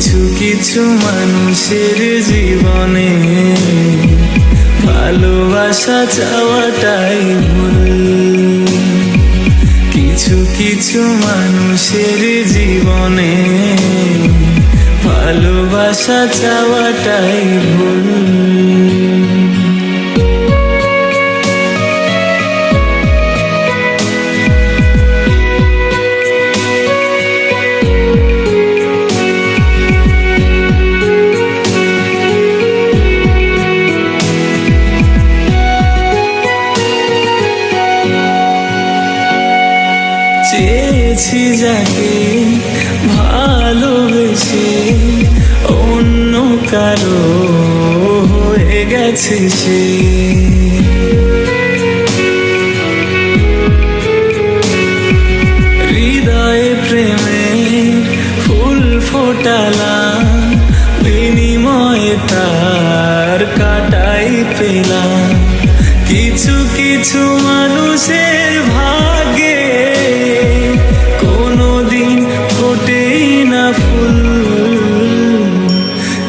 কিছু কিছু মানুষের জীবনে ভালোবাসা চাওয়াটাই ভুল। কিছু কিছু মানুষের জীবনে ভালোবাসা চাওয়াটাই ভুল। চেয়েছি যাকে ভালোবেসে অন্য কারো হয়ে গেছে সে। হৃদয়ে প্রেমের ফুল ফোটালাম, বিনিময়ে তার কাটাই পেলাম। কিছু কিছু মানুষের ভাগ্যে কোনোদিন ফোটেই না ফুল।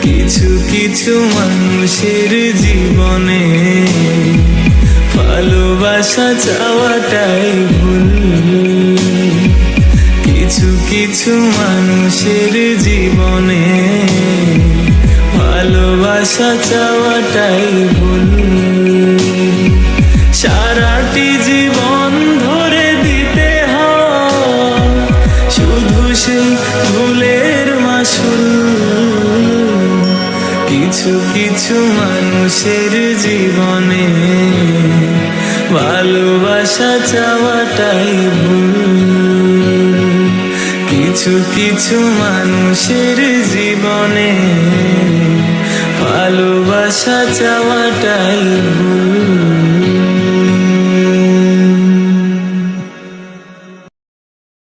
কিছু কিছু মানুষের জীবনে ভালোবাসা চাওয়াটাই ভুল। কিছু কিছু মানুষের জীবনে ভালোবাসা চাওয়াটাই ভুল। সারাটি জীবন ধরে দিতে হয় শুধু সেই ভুলের মাসুল। কিছু কিছু মানুষের জীবনে ভালোবাসা চাওয়াটাই ভুল। কিছু কিছু মানুষের জীবনে ভালোবাসা চাওয়াটাই